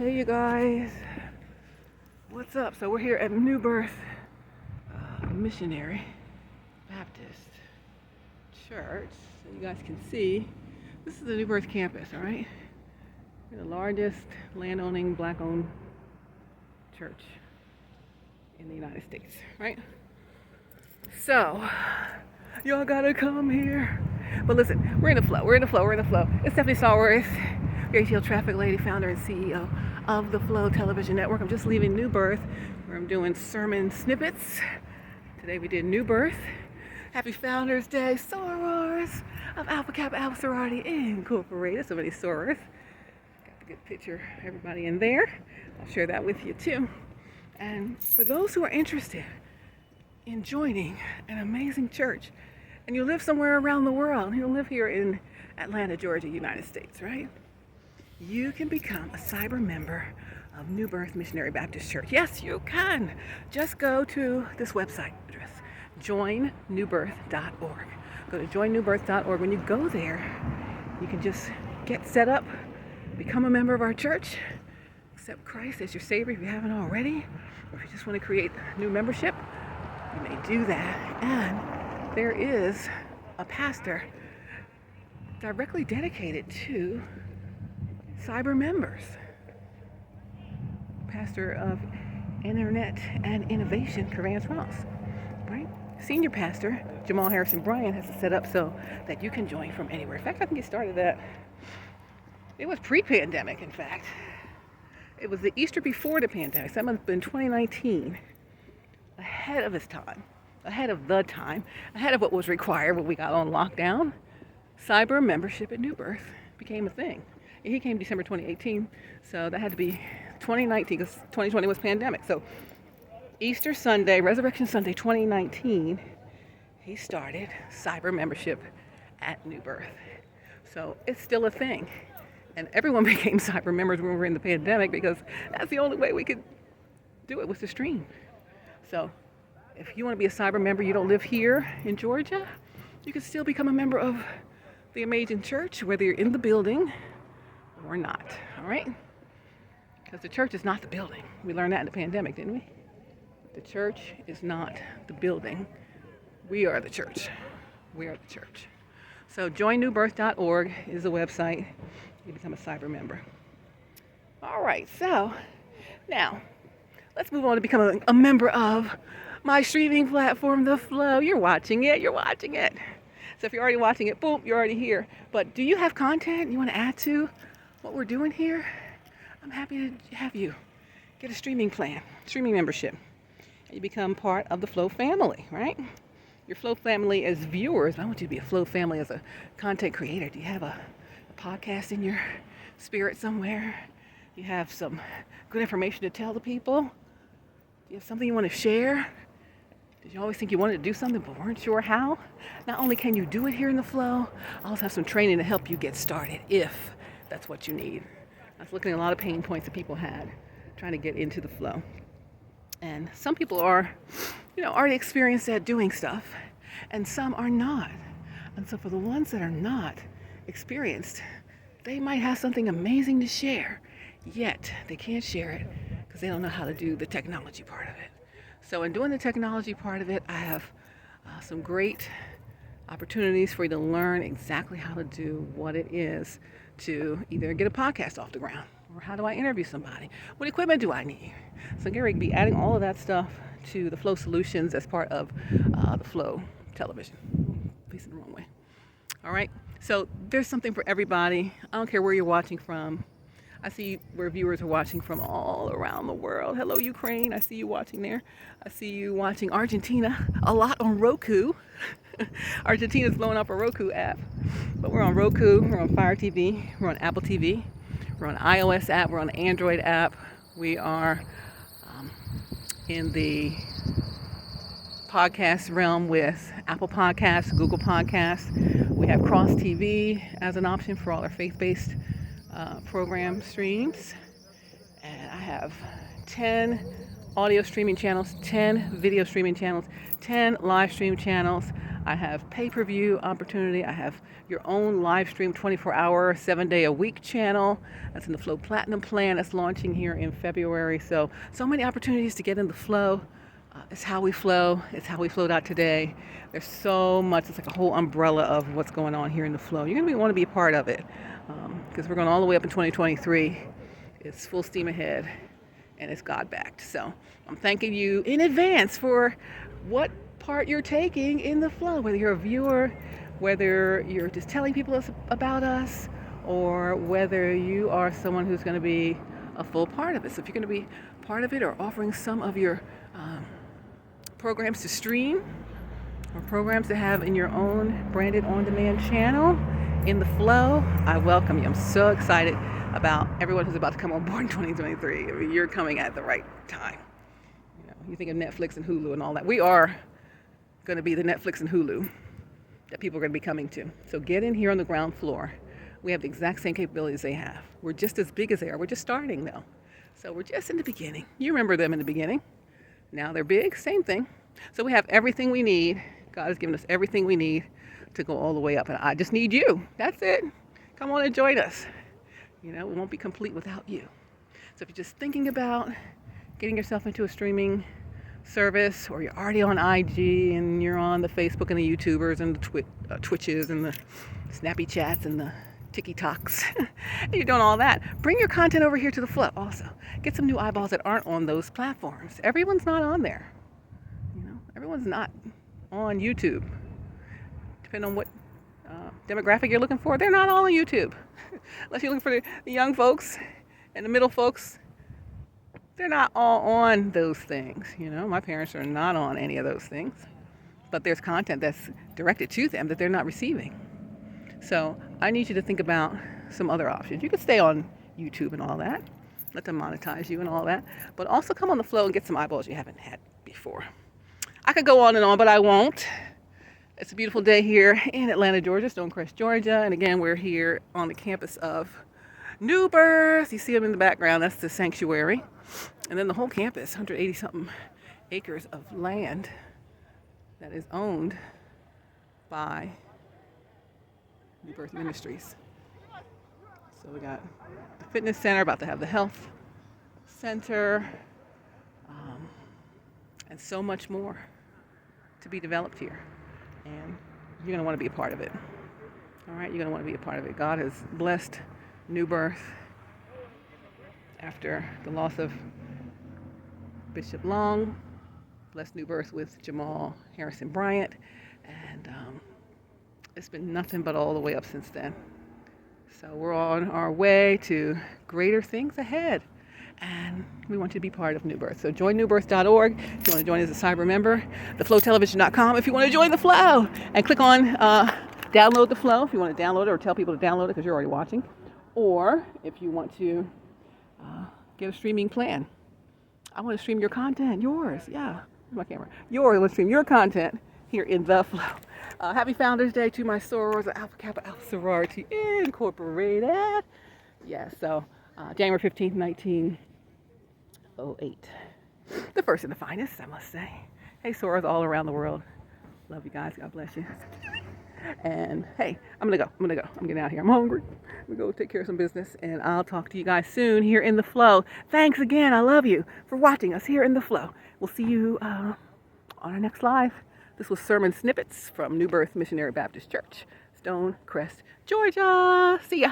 Hey you guys, what's up? So we're here at New Birth Missionary Baptist Church. So you guys can see, this is the New Birth campus, all right? We're the largest land-owning, black-owned church in the United States, right? So, y'all gotta come here. But listen, we're in the flow. It's Stephanie Stallworth, ATL Traffic Lady, founder and CEO of the Flow Television Network. I'm just leaving New Birth, where I'm doing sermon snippets. Today we did New Birth. Happy Founders Day, sorors of Alpha Kappa Alpha Sorority Incorporated. So many sorors. Got the good picture of everybody in there. I'll share that with you too. And for those who are interested in joining an amazing church, and you live somewhere around the world, you live here in Atlanta, Georgia, United States, right? You can become a cyber member of New Birth Missionary Baptist Church. Yes, you can. Just go to this website address, joinnewbirth.org. Go to joinnewbirth.org. When you go there, you can just get set up, become a member of our church, accept Christ as your Savior if you haven't already, or if you just want to create new membership, you may do that. And there is a pastor directly dedicated to cyber members. Pastor of Internet and Innovation, Kavance Ross, right? Senior pastor, Jamal Harrison Bryan, has it set up so that you can join from anywhere. In fact, I can get started that. It was pre-pandemic, in fact. It was the Easter before the pandemic. So that must have been 2019. Ahead of his time. Ahead of the time. Ahead of what was required when we got on lockdown. Cyber membership at New Birth became a thing. He came December 2018, so that had to be 2019 because 2020 was pandemic. So Easter Sunday, Resurrection Sunday 2019, he started cyber membership at New Birth. So it's still a thing. And everyone became cyber members when we were in the pandemic because that's the only way we could do it was to stream. So if you want to be a cyber member, you don't live here in Georgia, you can still become a member of the amazing church, whether you're in the building or not, all right? Because the church is not the building. We learned that in the pandemic, didn't we? The church is not the building. We are the church. We are the church. So joinnewbirth.org is the website. You become a cyber member. All right, so now let's move on to become a member of my streaming platform, The Flow. You're watching it. So if you're already watching it, boom, you're already here. But do you have content you want to add to what we're doing here? I'm happy to have you get a streaming plan, streaming membership. And you become part of the Flow family, right? Your Flow family as viewers. I want you to be a Flow family as a content creator. Do you have a podcast in your spirit somewhere? You have some good information to tell the people? Do you have something you want to share? Did you always think you wanted to do something but weren't sure how? Not only can you do it here in the Flow, I also have some training to help you get started if that's what you need. I was looking at a lot of pain points that people had trying to get into the Flow. And some people are, already experienced at doing stuff, and some are not. And so for the ones that are not experienced, they might have something amazing to share, yet they can't share it because they don't know how to do the technology part of it. So in doing the technology part of it, I have some great opportunities for you to learn exactly how to do what it is to either get a podcast off the ground, or how do I interview somebody? What equipment do I need? So Gary will be adding all of that stuff to the Flow Solutions as part of the Flow Television. Facing the wrong way. All right. So there's something for everybody. I don't care where you're watching from. I see where viewers are watching from all around the world. Hello, Ukraine. I see you watching there. I see you watching Argentina a lot on Roku. Argentina's blowing up a Roku app. But we're on Roku, we're on Fire TV, we're on Apple TV, we're on iOS app, we're on Android app. We are in the podcast realm with Apple Podcasts, Google Podcasts. We have Cross TV as an option for all our faith-based program streams. And I have 10 audio streaming channels, 10 video streaming channels, 10 live stream channels. I have pay-per-view opportunity. I have your own live stream 24-hour, 7-day-a-week channel. That's in the Flow Platinum plan that's launching here in February. So many opportunities to get in the flow. It's how we flow. It's how we flowed out today. There's so much. It's like a whole umbrella of what's going on here in the flow. You're going to want to be a part of it because we're going all the way up in 2023. It's full steam ahead and it's God-backed. So I'm thanking you in advance for what part you're taking in the flow, whether you're a viewer, whether you're just telling people about us, or whether you are someone who's going to be a full part of it. So if you're going to be part of it or offering some of your programs to stream or programs to have in your own branded on-demand channel in the flow, I welcome you. I'm so excited about everyone who's about to come on board in 2023. I mean, you're coming at the right time. You think of Netflix and Hulu and all that. We are going to be the Netflix and Hulu that people are going to be coming to. So get in here on the ground floor. We have the exact same capabilities they have. We're just as big as they are. We're just starting though. So we're just in the beginning. You remember them in the beginning. Now they're big, same thing. So we have everything we need. God has given us everything we need to go all the way up. And I just need you. That's it. Come on and join us. We won't be complete without you. So if you're just thinking about getting yourself into a streaming service, or you're already on IG and you're on the Facebook and the YouTubers and the Twitches and the Snappy Chats and the TikToks, and you're doing all that, bring your content over here to the Flow also. Get some new eyeballs that aren't on those platforms. Everyone's not on there. Everyone's not on YouTube. Depending on what demographic you're looking for, they're not all on YouTube. Unless you're looking for the young folks and the middle folks, they're not all on those things. My parents are not on any of those things, but there's content that's directed to them that they're not receiving. So I need you to think about some other options. You could stay on YouTube and all that, let them monetize you and all that, but also come on the Flow and get some eyeballs you haven't had before. I could go on and on, but I won't. It's a beautiful day here in Atlanta, Georgia, Stonecrest, Georgia. And again, we're here on the campus of New Birth. You see them in the background. That's the sanctuary. And then the whole campus, 180-something acres of land that is owned by New Birth Ministries. So we got the fitness center, about to have the health center, and so much more to be developed here. And you're going to want to be a part of it. All right, you're going to want to be a part of it. God has blessed New Birth after the loss of Bishop Long, blessed New Birth with Jamal Harrison Bryant, and it's been nothing but all the way up since then. So we're on our way to greater things ahead, and we want you to be part of New Birth. So join newbirth.org if you want to join as a cyber member, theflowtelevision.com if you want to join the Flow, and click on download the Flow if you want to download it, or tell people to download it because you're already watching, or if you want to get a streaming plan. I want to stream your content, yours, yeah, my camera. Yours, let's stream your content here in the Flow. Happy Founders Day to my sorors of Alpha Kappa Alpha Sorority Incorporated. Yeah, so January 15th, 1908. The first and the finest, I must say. Hey, sorors all around the world. Love you guys. God bless you. And hey, I'm gonna go. I'm getting out of here. I'm hungry. I'm gonna go take care of some business, and I'll talk to you guys soon here in the Flow. Thanks again. I love you for watching us here in the Flow. We'll see you on our next live. This was sermon snippets from New Birth Missionary Baptist Church, Stonecrest, Georgia. See ya.